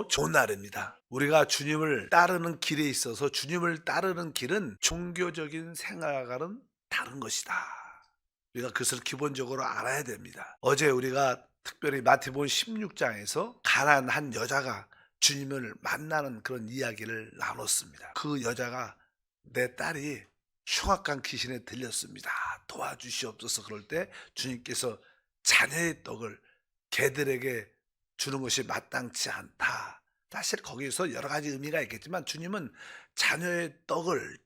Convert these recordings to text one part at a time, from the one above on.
좋은 날입니다. 우리가 주님을 따르는 길에 있어서 주님을 따르는 길은 종교적인 생활과는 다른 것이다. 우리가 그것을 기본적으로 알아야 됩니다. 어제 우리가 특별히 마태복음 16장에서 가난한 한 여자가 주님을 만나는 그런 이야기를 나눴습니다. 그 여자가 내 딸이 흉악한 귀신에 들렸습니다. 도와주시옵소서. 그럴 때 주님께서 자녀의 떡을 개들에게 주는 것이 마땅치 않다. 사실 거기서 여러 가지 의미가 있겠지만 주님은 자녀의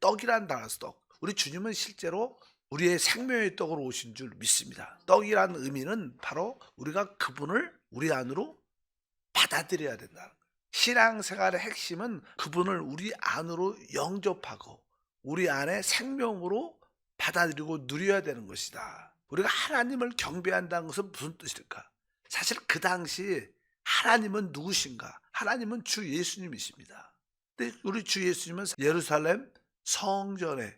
떡이란 단어에서 떡. 우리 주님은 실제로 우리의 생명의 떡으로 오신 줄 믿습니다. 떡이란 의미는 바로 우리가 그분을 우리 안으로 받아들여야 된다. 신앙생활의 핵심은 그분을 우리 안으로 영접하고 우리 안에 생명으로 받아들이고 누려야 되는 것이다. 우리가 하나님을 경배한다는 것은 무슨 뜻일까? 사실 그 당시 하나님은 누구신가? 하나님은 주 예수님이십니다. 근데 우리 주 예수님은 예루살렘 성전에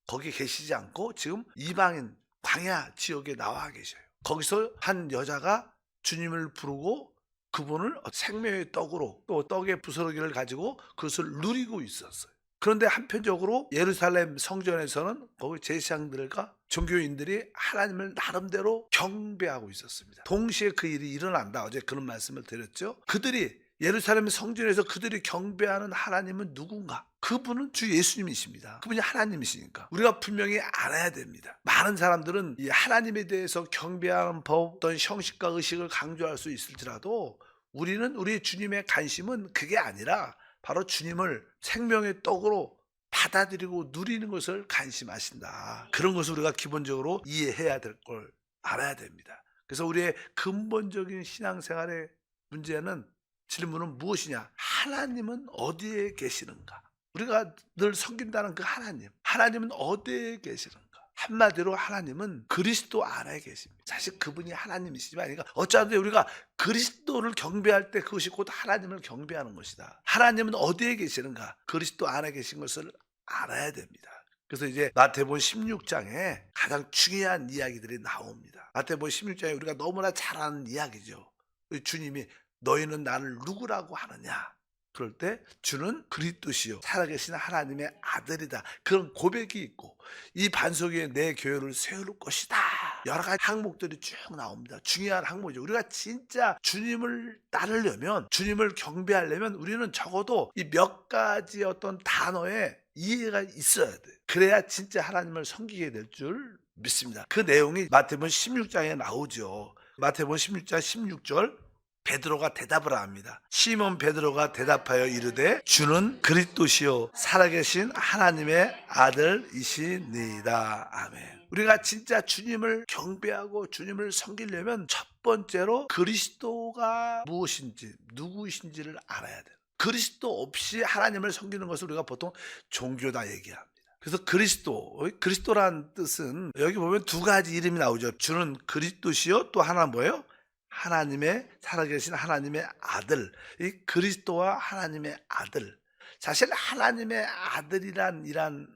거기 계시지 않고 지금 이방인 광야 지역에 나와 계셔요. 거기서 한 여자가 주님을 부르고 그분을 생명의 떡으로 또 떡의 부스러기를 가지고 그것을 누리고 있었어요. 그런데 한편적으로 예루살렘 성전에서는 거기 제사장들과 종교인들이 하나님을 나름대로 경배하고 있었습니다. 동시에 그 일이 일어난다. 어제 그런 말씀을 드렸죠. 그들이 예루살렘 성전에서 그들이 경배하는 하나님은 누군가? 그분은 주 예수님이십니다. 그분이 하나님이시니까 우리가 분명히 알아야 됩니다. 많은 사람들은 이 하나님에 대해서 경배하는 법, 어떤 형식과 의식을 강조할 수 있을지라도 우리는 우리 주님의 관심은 그게 아니라 바로 주님을 생명의 떡으로 받아들이고 누리는 것을 관심하신다. 그런 것을 우리가 기본적으로 이해해야 될 걸 알아야 됩니다. 그래서 우리의 근본적인 신앙생활의 문제는 질문은 무엇이냐? 하나님은 어디에 계시는가? 우리가 늘 섬긴다는 그 하나님은 어디에 계시는가? 한마디로 하나님은 그리스도 안에 계십니다. 사실 그분이 하나님이시지만 그러니까 어쩌면 우리가 그리스도를 경배할 때 그것이 곧 하나님을 경배하는 것이다. 하나님은 어디에 계시는가? 그리스도 안에 계신 것을 알아야 됩니다. 그래서 이제 마태복음 16장에 가장 중요한 이야기들이 나옵니다. 마태복음 16장에 우리가 너무나 잘 아는 이야기죠. 주님이 너희는 나를 누구라고 하느냐? 그럴 때 주는 그리스도시요 살아계신 하나님의 아들이다. 그런 고백이 있고 이 반석 위에 내 교회를 세울 것이다. 여러 가지 항목들이 쭉 나옵니다. 중요한 항목이죠. 우리가 진짜 주님을 따르려면 주님을 경배하려면 우리는 적어도 이 몇 가지 어떤 단어에 이해가 있어야 돼. 그래야 진짜 하나님을 섬기게 될 줄 믿습니다. 그 내용이 마태복음 16장에 나오죠. 마태복음 16장 16절 베드로가 대답을 합니다. 시몬 베드로가 대답하여 이르되 주는 그리스도시요 살아계신 하나님의 아들이시니이다. 아멘. 우리가 진짜 주님을 경배하고 주님을 섬기려면 첫 번째로 그리스도가 무엇인지 누구이신지를 알아야 돼요. 그리스도 없이 하나님을 섬기는 것을 우리가 보통 종교다 얘기합니다. 그래서 그리스도란 뜻은 여기 보면 두 가지 이름이 나오죠. 주는 그리스도시요 또 하나 뭐예요? 하나님의 살아계신 하나님의 아들, 이 그리스도와 하나님의 아들. 사실 하나님의 아들이란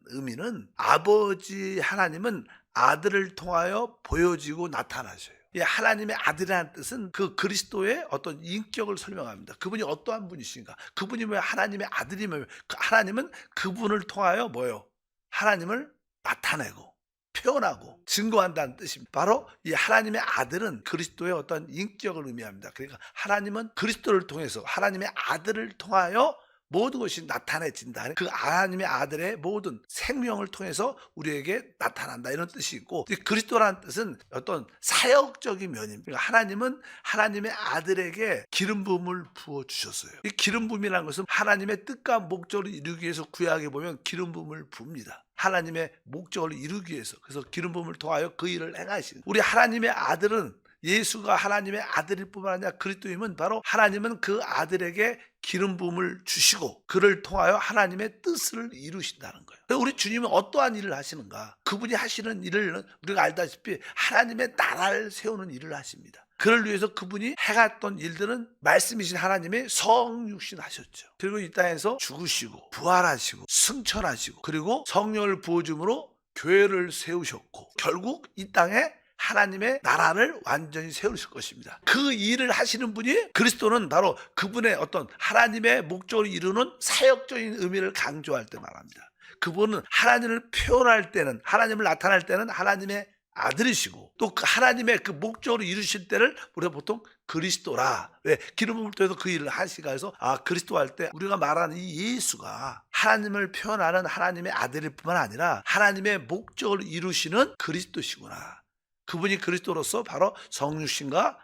의미는 아버지 하나님은 아들을 통하여 보여지고 나타나셔요. 이 하나님의 아들이라는 뜻은 그 그리스도의 어떤 인격을 설명합니다. 그분이 어떠한 분이신가? 그분이 왜 하나님의 아들이면 하나님은 그분을 통하여 뭐요? 하나님을 나타내고 표현하고 증거한다는 뜻입니다. 바로 이 하나님의 아들은 그리스도의 어떤 인격을 의미합니다. 그러니까 하나님은 그리스도를 통해서 하나님의 아들을 통하여 모든 것이 나타내진다. 그 하나님의 아들의 모든 생명을 통해서 우리에게 나타난다. 이런 뜻이 있고 그리스도라는 뜻은 어떤 사역적인 면입니다. 그러니까 하나님은 하나님의 아들에게 기름 부음을 부어주셨어요. 이 기름 부음이라는 것은 하나님의 뜻과 목적을 이루기 위해서 구약에 보면 기름 부음을 부습니다. 하나님의 목적을 이루기 위해서. 그래서 기름 부음을 통하여 그 일을 행하시는 우리 하나님의 아들은 예수가 하나님의 아들일 뿐만 아니라 그리스도임은 바로 하나님은 그 아들에게 기름 부음을 주시고 그를 통하여 하나님의 뜻을 이루신다는 거예요. 우리 주님은 어떠한 일을 하시는가? 그분이 하시는 일을 우리가 알다시피 하나님의 나라를 세우는 일을 하십니다. 그를 위해서 그분이 해갔던 일들은 말씀이신 하나님의 성육신 하셨죠. 그리고 이 땅에서 죽으시고 부활하시고 승천하시고 그리고 성령을 부어줌으로 교회를 세우셨고 결국 이 땅에 하나님의 나라를 완전히 세우실 것입니다. 그 일을 하시는 분이 그리스도는 바로 그분의 어떤 하나님의 목적을 이루는 사역적인 의미를 강조할 때 말합니다. 그분은 하나님을 표현할 때는, 하나님을 나타날 때는 하나님의 아들이시고, 또 그 하나님의 그 목적으로 이루실 때를 우리가 보통 그리스도라. 왜? 기름을 통해서 그 일을 하시가 해서 그리스도 할 때 우리가 말하는 이 예수가 하나님을 표현하는 하나님의 아들일 뿐만 아니라 하나님의 목적을 이루시는 그리스도시구나. 그분이 그리스도로서 바로 성육신과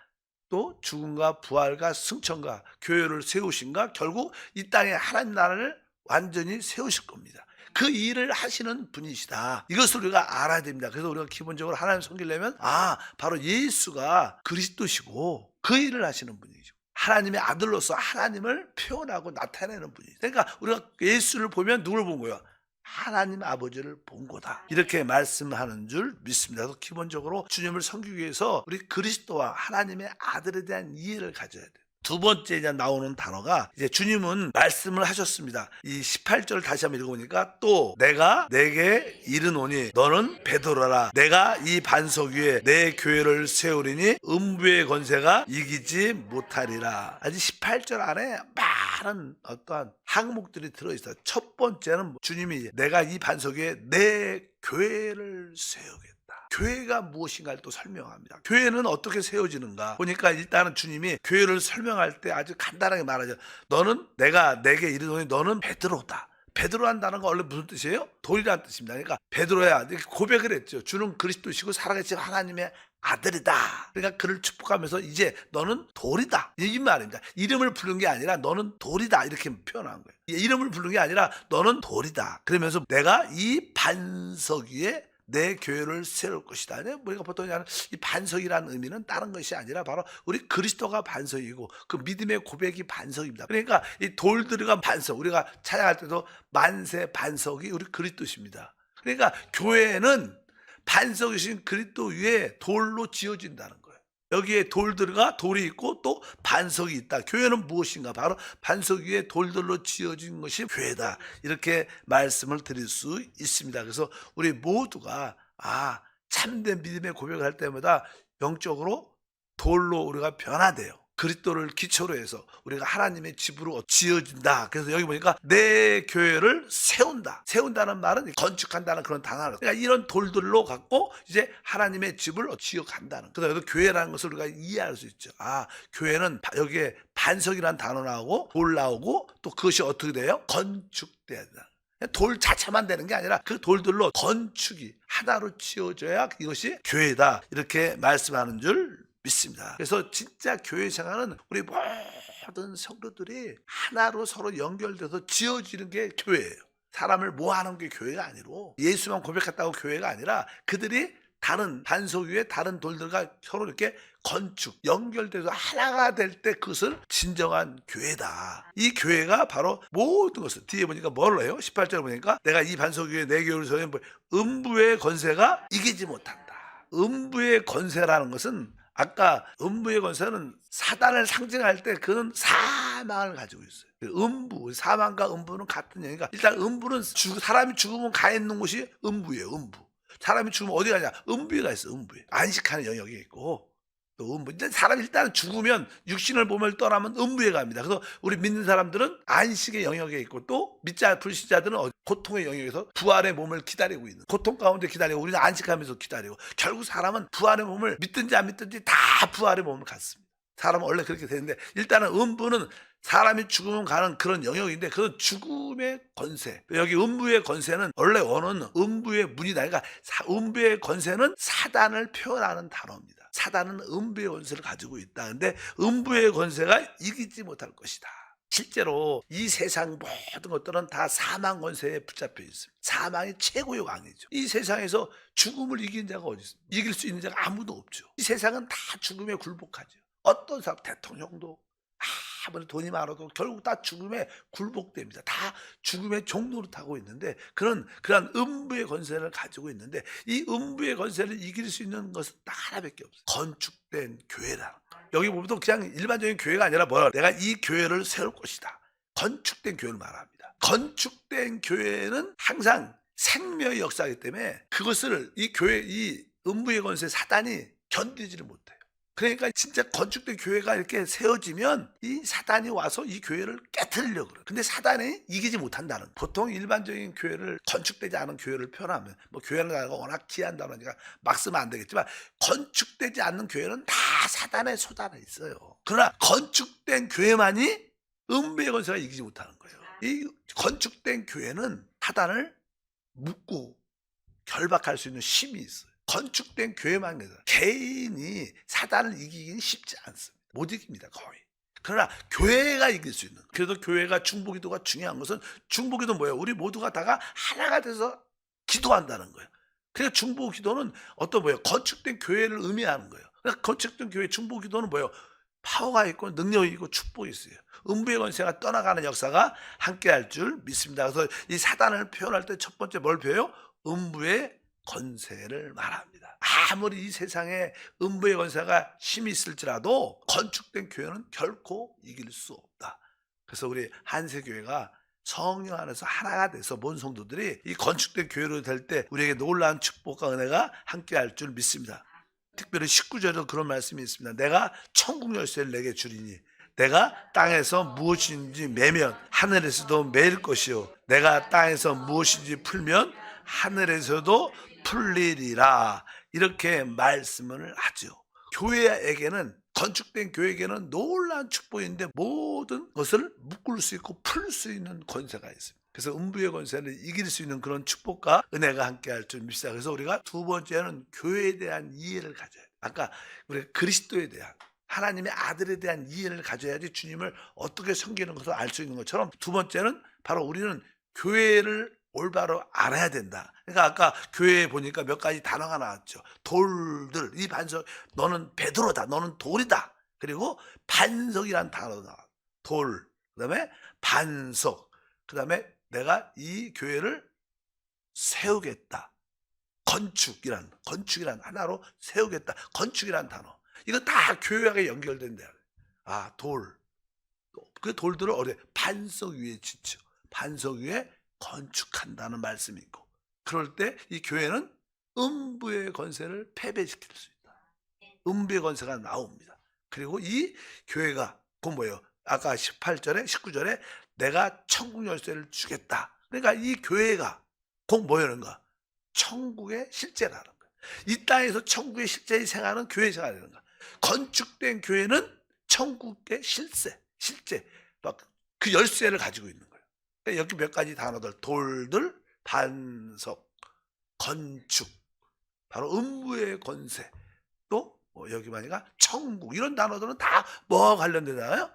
또 죽음과 부활과 승천과 교회를 세우신가, 결국 이 땅에 하나님 나라를 완전히 세우실 겁니다. 그 일을 하시는 분이시다. 이것을 우리가 알아야 됩니다. 그래서 우리가 기본적으로 하나님 섬기려면 바로 예수가 그리스도시고 그 일을 하시는 분이죠. 하나님의 아들로서 하나님을 표현하고 나타내는 분이죠. 그러니까 우리가 예수를 보면 누굴 본 거예요? 하나님 아버지를 본 거다. 이렇게 말씀하는 줄 믿습니다. 그래서 기본적으로 주님을 섬기기 위해서 우리 그리스도와 하나님의 아들에 대한 이해를 가져야 돼요. 두 번째 이제 나오는 단어가, 이제 주님은 말씀을 하셨습니다. 이 18절을 다시 한번 읽어보니까, 또 내가 내게 이르노니 너는 베드로라. 내가 이 반석 위에 내 교회를 세우리니 음부의 권세가 이기지 못하리라. 아직 18절 안에 많은 어떠한 항목들이 들어있어요. 첫 번째는 주님이 내가 이 반석 위에 내 교회를 세우겠다. 교회가 무엇인가를 또 설명합니다. 교회는 어떻게 세워지는가 보니까, 일단은 주님이 교회를 설명할 때 아주 간단하게 말하죠. 너는, 내가 내게 이르노니 너는 베드로다. 베드로한다는 거 원래 무슨 뜻이에요? 돌이라는 뜻입니다. 그러니까 베드로야, 이렇게 고백을 했죠. 주는 그리스도시고 살아계신 하나님의 아들이다. 그러니까 그를 축복하면서 이제 너는 돌이다, 이 말입니다. 이름을 부른 게 아니라 너는 돌이다, 이렇게 표현한 거예요. 이름을 부른 게 아니라 너는 돌이다. 그러면서 내가 이 반석 위에 내 교회를 세울 것이다. 우리가 보통 이 반석이라는 의미는 다른 것이 아니라 바로 우리 그리스도가 반석이고 그 믿음의 고백이 반석입니다. 그러니까 이 돌들이가 반석, 우리가 찬양할 때도 만세 반석이 우리 그리스도십니다. 그러니까 교회는 반석이신 그리스도 위에 돌로 지어진다는 거예요. 여기에 돌이 있고 또 반석이 있다. 교회는 무엇인가? 바로 반석 위에 돌들로 지어진 것이 교회다. 이렇게 말씀을 드릴 수 있습니다. 그래서 우리 모두가 참된 믿음의 고백을 할 때마다 영적으로 돌로 우리가 변화돼요. 그리스도를 기초로 해서 우리가 하나님의 집으로 지어진다. 그래서 여기 보니까 내 교회를 세운다. 세운다는 말은 건축한다는 그런 단어로, 그러니까 이런 돌들로 갖고 이제 하나님의 집을 지어간다는. 그래서 여기 교회라는 것을 우리가 이해할 수 있죠. 교회는 여기에 반석이라는 단어 나오고 돌 나오고, 또 그것이 어떻게 돼요? 건축돼야 된다. 돌 자체만 되는 게 아니라 그 돌들로 건축이 하나로 지어져야 이것이 교회다. 이렇게 말씀하는 줄 믿습니다. 그래서 진짜 교회 생활은 우리 모든 성도들이 하나로 서로 연결돼서 지어지는 게 교회예요. 사람을 모아놓은 게 교회가 아니고, 예수만 고백했다고 교회가 아니라 그들이 다른 반석 위에 다른 돌들과 서로 이렇게 건축, 연결돼서 하나가 될 때 그것을 진정한 교회다. 이 교회가 바로 모든 것을, 뒤에 보니까 뭘 해요? 18절 보니까 내가 이 반석 위에 내 교회를 세우니 음부의 권세가 이기지 못한다. 음부의 권세라는 것은, 아까 음부의 권세는 사단을 상징할 때 그는 사망을 가지고 있어요. 음부, 사망과 음부는 같은 얘기니까, 일단 음부는 사람이 죽으면 가 있는 곳이 음부예요. 음부. 사람이 죽으면 어디 가냐? 음부에 있어. 음부에 안식하는 영역이 있고, 또 음부. 이제 사람이 일단 죽으면 육신을 몸을 떠나면 음부에 갑니다. 그래서 우리 믿는 사람들은 안식의 영역에 있고, 또 믿자 불신자들은 고통의 영역에서 부활의 몸을 기다리고 있는, 고통 가운데 기다리고, 우리는 안식하면서 기다리고, 결국 사람은 부활의 몸을 믿든지 안 믿든지 다 부활의 몸을 갖습니다. 사람은 원래 그렇게 되는데, 일단은 음부는 사람이 죽으면 가는 그런 영역인데, 그건 죽음의 권세. 여기 음부의 권세는 원래 원어는 음부의 문이다. 그러니까 음부의 권세는 사단을 표현하는 단어입니다. 사단은 음부의 권세를 가지고 있다. 근데 음부의 권세가 이기지 못할 것이다. 실제로 이 세상 모든 것들은 다 사망 권세에 붙잡혀 있습니다. 사망이 최고의 왕이죠. 이 세상에서 죽음을 이긴 자가 어디 있습니까? 이길 수 있는 자가 아무도 없죠. 이 세상은 다 죽음에 굴복하죠. 어떤 사람, 대통령도 아무리 돈이 많아도 결국 다 죽음에 굴복됩니다. 다 죽음의 종로를 타고 있는데, 그러한 음부의 권세를 가지고 있는데, 이 음부의 권세를 이길 수 있는 것은 딱 하나밖에 없어요. 건축된 교회다. 여기 보면 그냥 일반적인 교회가 아니라 내가 이 교회를 세울 것이다. 건축된 교회를 말합니다. 건축된 교회는 항상 생명의 역사이기 때문에, 그것을 이 교회, 이 음부의 권세 사단이 견디지를 못해요. 그러니까 진짜 건축된 교회가 이렇게 세워지면 이 사단이 와서 이 교회를 깨트리려고 그래요. 근데 사단이 이기지 못한다는, 보통 일반적인 교회를, 건축되지 않은 교회를 표현하면, 뭐 교회는 워낙 기한다니까 막 쓰면 안 되겠지만, 건축되지 않는 교회는 다 사단의 소단에 있어요. 그러나 건축된 교회만이 음부의 권세가 이기지 못하는 거예요. 이 건축된 교회는 사단을 묶고 결박할 수 있는 힘이 있어요. 건축된 교회만 해서 개인이 사단을 이기기는 쉽지 않습니다. 못 이깁니다, 거의. 그러나 교회가 이길 수 있는, 그래도 교회가 중보기도가 중요한 것은, 중보기도 뭐예요? 우리 모두가 다가 하나가 돼서 기도한다는 거예요. 그러니까 중보기도는 어떤 뭐예요? 건축된 교회를 의미하는 거예요. 그러니까 건축된 교회 중보기도는 뭐예요? 파워가 있고 능력이 있고 축복이 있어요. 음부의 권세가 떠나가는 역사가 함께할 줄 믿습니다. 그래서 이 사단을 표현할 때 첫 번째 뭘 표해요? 음부의 권세를 말합니다. 아무리 이 세상에 음부의 권세가 힘이 있을지라도 건축된 교회는 결코 이길 수 없다. 그래서 우리 한세교회가 성령 안에서 하나가 돼서 모든 성도들이 이 건축된 교회로 될 때 우리에게 놀라운 축복과 은혜가 함께할 줄 믿습니다. 특별히 19절에도 그런 말씀이 있습니다. 내가 천국 열쇠를 내게 주리니 내가 땅에서 무엇인지 매면 하늘에서도 매일 것이요 내가 땅에서 무엇인지 풀면 하늘에서도 풀리리라. 이렇게 말씀을 하죠. 교회에게는, 건축된 교회에게는 놀라운 축복인데 모든 것을 묶을 수 있고 풀 수 있는 권세가 있습니다. 그래서 음부의 권세를 이길 수 있는 그런 축복과 은혜가 함께할 줄 믿습니다. 그래서 우리가 두 번째는 교회에 대한 이해를 가져야 돼요. 아까 우리가 그리스도에 대한, 하나님의 아들에 대한 이해를 가져야지 주님을 어떻게 섬기는 것을 알 수 있는 것처럼, 두 번째는 바로 우리는 교회를 올바로 알아야 된다. 그러니까 아까 교회에 보니까 몇 가지 단어가 나왔죠. 돌들, 이 반석, 너는 베드로다, 너는 돌이다. 그리고 반석이란 단어가 나와. 돌, 그다음에 반석, 그다음에 내가 이 교회를 세우겠다. 건축이란 하나로 세우겠다. 건축이란 단어. 이거 다 교회하고 연결된다. 아, 돌. 그 돌들을 반석 위에 짓죠. 반석 위에 건축한다는 말씀이 있고, 그럴 때 이 교회는 음부의 권세를 패배시킬 수 있다. 음부의 권세가 나옵니다. 그리고 이 교회가 그 뭐예요? 아까 18절에 19절에 내가 천국 열쇠를 주겠다. 그러니까 이 교회가 곧 뭐였는가? 천국의 실제라는 거예요. 이 땅에서 천국의 실제의 생활은 교회 생활이라는 거예요. 건축된 교회는 천국의 실제 막 그 열쇠를 가지고 있는 거예요. 그러니까 여기 몇 가지 단어들, 돌들, 반석, 건축, 바로 음부의 권세, 또 여기 보니까 천국, 이런 단어들은 다 뭐와 관련되나요?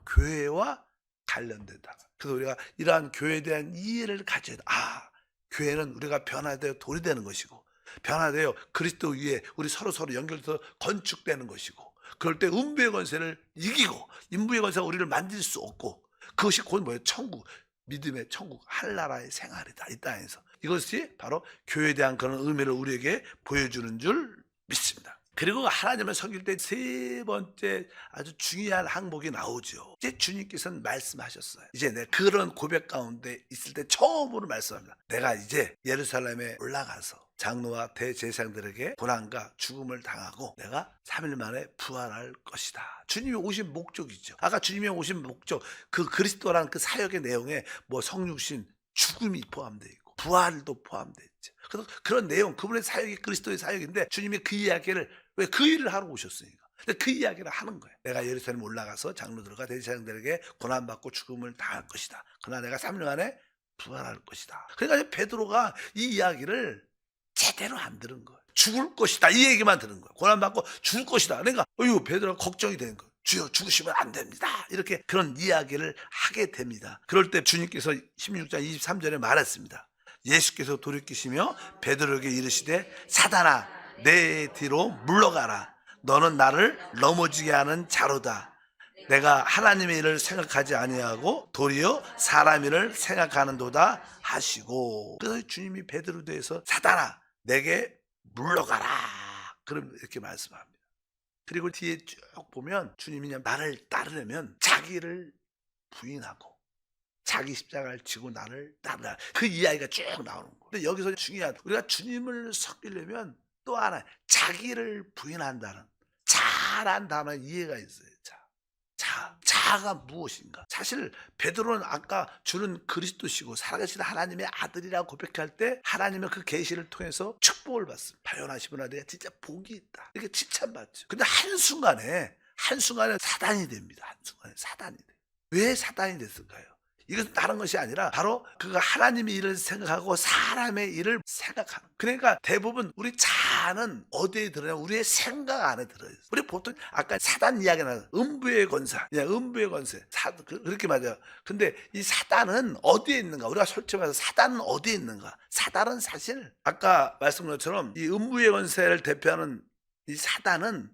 교회와 관련된다. 그래서 우리가 이러한 교회에 대한 이해를 가져야 돼. 아, 교회는 우리가 변화되어 돌이 되는 것이고, 변화되어 그리스도 위에 우리 서로 연결돼서 건축되는 것이고, 그럴 때 음부의 권세를 이기고, 인부의 권세가 우리를 만질 수 없고, 그것이 곧 뭐예요? 천국, 믿음의 천국, 하늘나라의 생활이다, 이 땅에서. 이것이 바로 교회에 대한 그런 의미를 우리에게 보여주는 줄 믿습니다. 그리고 하나님을 섬길 때 세 번째 아주 중요한 항목이 나오죠. 이제 주님께서는 말씀하셨어요. 이제 내가 그런 고백 가운데 있을 때 처음으로 말씀합니다. 내가 이제 예루살렘에 올라가서 장로와 대제사장들에게 고난과 죽음을 당하고 내가 3일 만에 부활할 것이다. 주님이 오신 목적이죠. 아까 주님이 오신 목적, 그 그리스도라는 그 사역의 내용에 뭐 성육신, 죽음이 포함되어 있고 부활도 포함되어 있죠. 그래서 그런 내용, 그분의 사역이 그리스도의 사역인데 주님이 그 이야기를, 왜? 그 일을 하러 오셨으니까. 그 이야기를 하는 거예요. 내가 예루살렘 올라가서 장로들과 대제사장들에게 고난받고 죽음을 당할 것이다. 그러나 내가 3일 만에 부활할 것이다. 그러니까 베드로가 이 이야기를 제대로 안 들은 거예요. 죽을 것이다, 이 얘기만 들은 거예요. 고난받고 죽을 것이다. 그러니까 베드로가 걱정이 되는 거예요. 주여, 죽으시면 안 됩니다. 이렇게 그런 이야기를 하게 됩니다. 그럴 때 주님께서 16장 23절에 말했습니다. 예수께서 돌이키시며 베드로에게 이르시되 사단아 내 뒤로 물러가라. 너는 나를 넘어지게 하는 자로다. 내가 하나님의 일을 생각하지 아니하고 도리어 사람 일을 생각하는도다 하시고, 그래서 주님이 베드로에 대해서 사단아 내게 물러가라, 그럼 이렇게 말씀합니다. 그리고 뒤에 쭉 보면 주님이 나를 따르려면 자기를 부인하고 자기 십자가를 지고 나를 따르라, 그 이야기가 쭉 나오는 거예요. 근데 여기서 중요한, 우리가 주님을 섬기려면 또 하나 자기를 부인한다는 자란 단어에 이해가 있어요. 자아가 무엇인가? 사실 베드로는 아까 주는 그리스도시고 살아계신 하나님의 아들이라고 고백할 때 하나님의 그 계시를 통해서 축복을 받습니다. 발견하시구나, 내가 진짜 복이 있다, 이렇게 칭찬받죠. 근데 한순간에 사단이 됩니다. 한순간에 사단이 돼요. 왜 사단이 됐을까요? 이것은 다른 것이 아니라 바로 그가 하나님의 일을 생각하고 사람의 일을 생각하는. 그러니까 대부분 우리 자아는 어디에 들어냐? 우리의 생각 안에 들어있어요. 우리 보통 아까 사단 이야기 나서 음부의 권사, 음부의 권세, 그렇게 맞아요. 근데 이 사단은 어디에 있는가? 우리가 솔직히 말해서 사단은 어디에 있는가? 사단은 사실 아까 말씀드린 것처럼 이 음부의 권세를 대표하는 이 사단은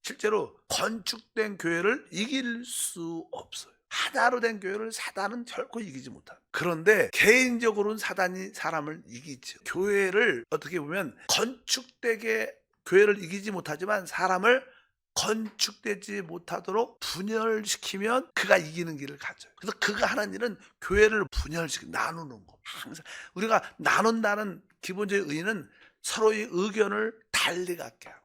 실제로 건축된 교회를 이길 수 없어요. 하나로 된 교회를 사단은 결코 이기지 못합니다. 그런데 개인적으로는 사단이 사람을 이기죠. 교회를 어떻게 보면 건축되게 교회를 이기지 못하지만 사람을 건축되지 못하도록 분열시키면 그가 이기는 길을 가져요. 그래서 그가 하는 일은 교회를 분열시키고 나누는 거. 항상 우리가 나눈다는 기본적인 의의는 서로의 의견을 달리 갖게 하고,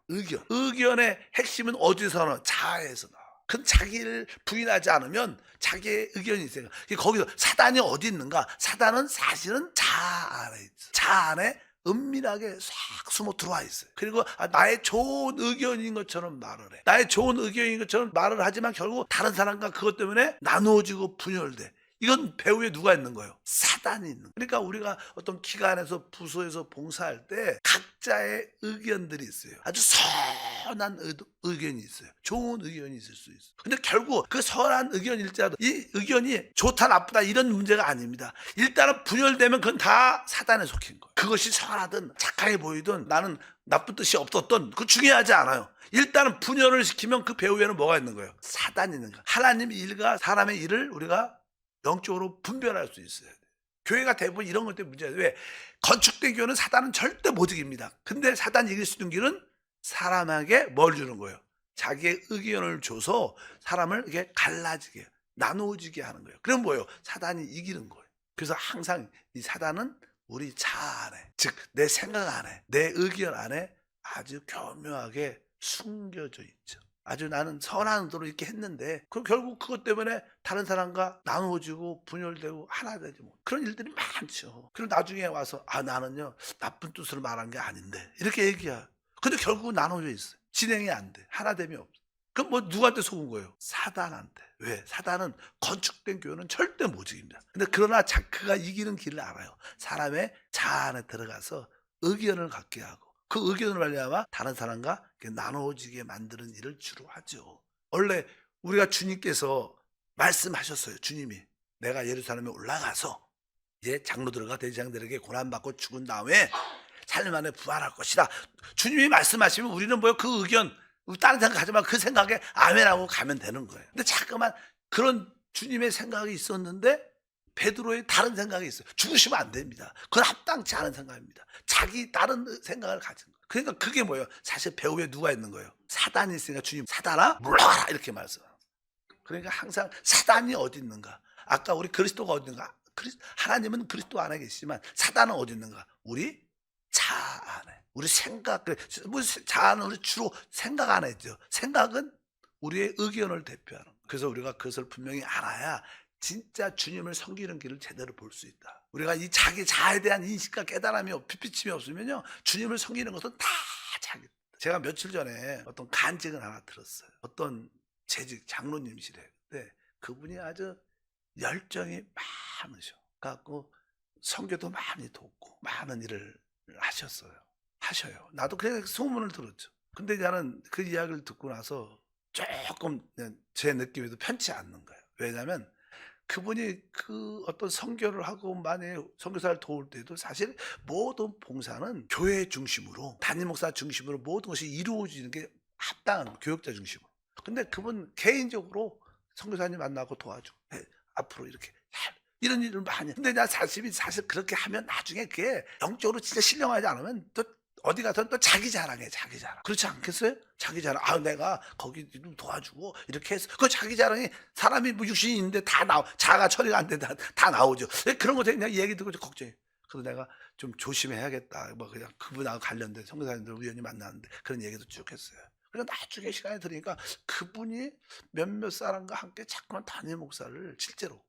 의견의 핵심은 어디서 나와? 자아에서 나와. 그 자기를 부인하지 않으면 자기의 의견이 있어요. 거기서 사단이 어디 있는가? 사단은 사실은 자아 안에 있어. 자아 안에 은밀하게 싹 숨어 들어와 있어요. 그리고 나의 좋은 의견인 것처럼 말을 해. 나의 좋은 의견인 것처럼 말을 하지만 결국 다른 사람과 그것 때문에 나누어지고 분열돼. 이건 배후에 누가 있는 거예요? 사단이 있는 거예요. 그러니까 우리가 어떤 기관에서 부서에서 봉사할 때 각자의 의견들이 있어요. 아주 선한 의견이 있어요. 좋은 의견이 있을 수 있어요. 근데 결국 그 선한 의견일지라도 이 의견이 좋다 나쁘다 이런 문제가 아닙니다. 일단은 분열되면 그건 다 사단에 속힌 거예요. 그것이 선하든 착하게 보이든 나는 나쁜 뜻이 없었던 그거 중요하지 않아요. 일단은 분열을 시키면 그 배후에는 뭐가 있는 거예요? 사단이 있는 거예요. 하나님의 일과 사람의 일을 우리가 영적으로 분별할 수 있어요. 교회가 대부분 이런 것 때문에 문제예요. 왜? 건축된 교회는 사단은 절대 못 이깁니다. 근데 사단이 이길 수 있는 길은 사람에게 뭘 주는 거예요? 자기의 의견을 줘서 사람을 이렇게 갈라지게, 나누어지게 하는 거예요. 그럼 뭐예요? 사단이 이기는 거예요. 그래서 항상 이 사단은 우리 자아 안에, 즉 내 생각 안에, 내 의견 안에 아주 교묘하게 숨겨져 있죠. 아주 나는 선한 의도로 이렇게 했는데 결국 그것 때문에 다른 사람과 나누어지고 분열되고 하나 되지 뭐 그런 일들이 많죠. 그리고 나중에 와서 나는요 나쁜 뜻으로 말한 게 아닌데 이렇게 얘기해요. 근데 결국 나눠져 있어요. 진행이 안 돼. 하나됨이 없어. 그럼 뭐 누구한테 속은 거예요? 사단한테. 왜? 사단은 건축된 교회는 절대 못 이깁니다. 근데 그러나 그가 이기는 길을 알아요. 사람의 자아 안에 들어가서 의견을 갖게 하고 그 의견을 말미암아 다른 사람과 나눠지게 만드는 일을 주로 하죠. 원래 우리가 주님께서 말씀하셨어요. 주님이 내가 예루살렘에 올라가서 장로들과 대제장들에게 고난받고 죽은 다음에 3일 만에 부활할 것이다. 주님이 말씀하시면 우리는 뭐요? 그 의견 다른 생각하지 마. 그 생각에 아멘하고 가면 되는 거예요. 근데 자꾸만 그런 주님의 생각이 있었는데 베드로의 다른 생각이 있어요. 죽으시면 안 됩니다. 그건 합당치 않은 생각입니다. 자기 다른 생각을 가진 거예요. 그러니까 그게 뭐예요? 사실 배후에 누가 있는 거예요? 사단이 있으니까 주님 사단아 물러가라 이렇게 말씀해요. 그러니까 항상 사단이 어디 있는가? 아까 우리 그리스도가 어디 있는가? 하나님은 그리스도 안에 계시지만 사단은 어디 있는가? 우리 자아 안에. 우리 생각, 자아는 우리 주로 생각 안에 있죠. 생각은 우리의 의견을 대표하는 거예요. 그래서 우리가 그것을 분명히 알아야 진짜 주님을 섬기는 길을 제대로 볼 수 있다. 우리가 이 자기 자아에 대한 인식과 깨달음이 피비침이 없으면요 주님을 섬기는 것은 다 자기. 제가 며칠 전에 어떤 간증을 하나 들었어요. 어떤 재직 장로님이시래요. 근데 그분이 아주 열정이 많으셔. 갖고 선교도 많이 돕고 많은 일을 하셔요. 나도 그냥 소문을 들었죠. 근데 나는 그 이야기를 듣고 나서 조금 제 느낌에도 편치 않는 거예요. 왜냐하면 그분이 그 어떤 선교를 하고 만약에 선교사를 도울 때도 사실 모든 봉사는 교회 중심으로 담임 목사 중심으로 모든 것이 이루어지는 게 합당한 교역자 중심으로. 근데 그분 개인적으로 선교사님 만나고 도와주고 앞으로 이렇게 이런 일을 많이. 근데 나 사실 그렇게 하면 나중에 그게 영적으로 진짜 신령하지 않으면 또 어디 가서 또 자기 자랑해. 그렇지 않겠어요? 자기 자랑. 내가 거기 좀 도와주고 이렇게 해서 그 자기 자랑이 사람이 뭐 육신이 있는데 다 자아가 처리가 안 된다 다 나오죠. 그런 것에 그냥 얘기 듣고 걱정해. 그래서 내가 좀 조심해야겠다. 뭐 그냥 그분하고 관련된 선교사님들 우연히 만났는데 그런 얘기도 쭉 했어요. 그래 나중에 시간이 들으니까 그분이 몇몇 사람과 함께 자꾸만 담임 목사를 실제로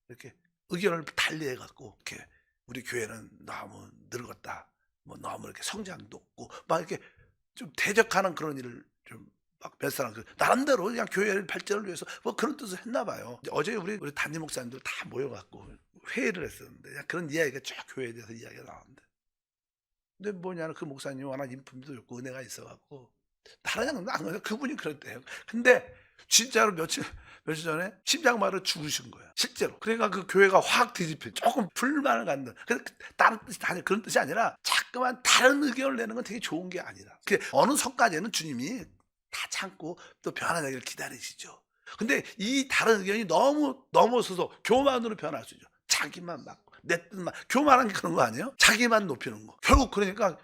이렇게 의견을 달리해 갖고 이렇게 "우리 교회는 너무 늙었다. 뭐 너무 이렇게 성장도 없고." 막 이렇게 좀 대적하는 그런 일을 좀 막 몇 사람 나름대로 그냥 교회를 발전을 위해서 뭐 그런 뜻을 했나 봐요. 이제 어제 우리 담임 목사님들 다 모여 갖고 회의를 했었는데 그냥 그런 이야기가 쭉 교회에 대해서 이야기가 나왔는데 근데 뭐냐면 그 목사님이 워낙 인품도 좋고 은혜가 있어 갖고 다른 안 그래요. 그분이 그랬대요. 근데 진짜로 며칠 전에 심장마비로 죽으신 거예요. 실제로. 그러니까 그 교회가 확 뒤집혀 조금 불만을 갖는. 그래서 다른 뜻이 아니 그런 뜻이 아니라 자꾸만 다른 의견을 내는 건 되게 좋은 게 아니다. 그 어느 선까지는 주님이 다 참고 또 변화되기를 기다리시죠. 근데 이 다른 의견이 너무 넘어서서 교만으로 변할 수 있죠. 자기만 막 내 뜻만 교만한 게 그런 거 아니에요? 자기만 높이는 거.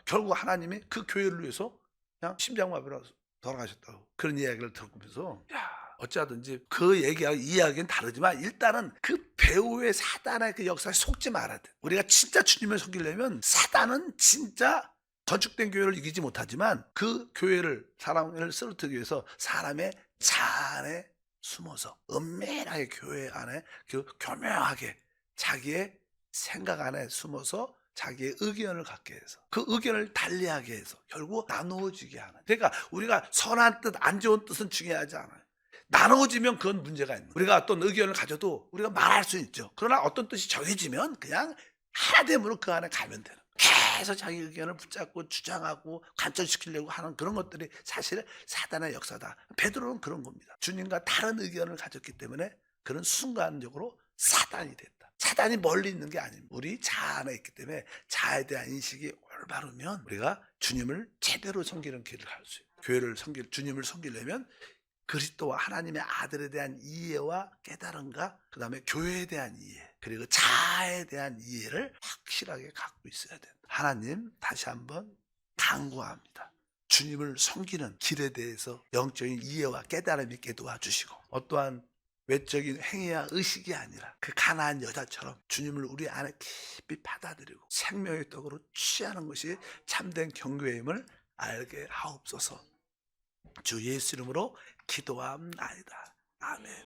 결국 하나님이 그 교회를 위해서 그냥 심장마비로 돌아가셨다고 그런 이야기를 들으면서 야 어찌하든지 그 얘기하고 이 이야기는 다르지만 일단은 그 배후의 사단의 그 역사에 속지 말아야 돼. 우리가 진짜 주님을 섬기려면 사단은 진짜 건축된 교회를 이기지 못하지만 그 교회를 사람을 쓰러뜨리기 위해서 사람의 자 안에 숨어서 은밀하게 교회 안에 교묘하게 자기의 생각 안에 숨어서 자기의 의견을 갖게 해서 그 의견을 달리하게 해서 결국 나누어지게 하는. 그러니까 우리가 선한 뜻, 안 좋은 뜻은 중요하지 않아요. 나누어지면 그건 문제가 있는 거예요. 우리가 어떤 의견을 가져도 우리가 말할 수 있죠. 그러나 어떤 뜻이 정해지면 그냥 하나됨으로 그 안에 가면 되는 거예요. 계속 자기 의견을 붙잡고 주장하고 관철시키려고 하는 그런 것들이 사실 사단의 역사다. 베드로는 그런 겁니다. 주님과 다른 의견을 가졌기 때문에 그런 순간적으로 사단이 됐다. 사단이 멀리 있는 게 아닙니다. 우리 자 안에 있기 때문에 자에 대한 인식이 올바르면 우리가 주님을 제대로 섬기는 길을 갈 수 있어요. 주님을 섬기려면 그리스도와 하나님의 아들에 대한 이해와 깨달음과 그 다음에 교회에 대한 이해 그리고 자에 대한 이해를 확실하게 갖고 있어야 된다. 하나님 다시 한번 간구합니다. 주님을 섬기는 길에 대해서 영적인 이해와 깨달음이 있게 도와주시고 어떠한 외적인 행위와 의식이 아니라 그 가나안 여자처럼 주님을 우리 안에 깊이 받아들이고 생명의 떡으로 취하는 것이 참된 경배임을 알게 하옵소서. 주 예수 이름으로 기도함나이다. 아멘.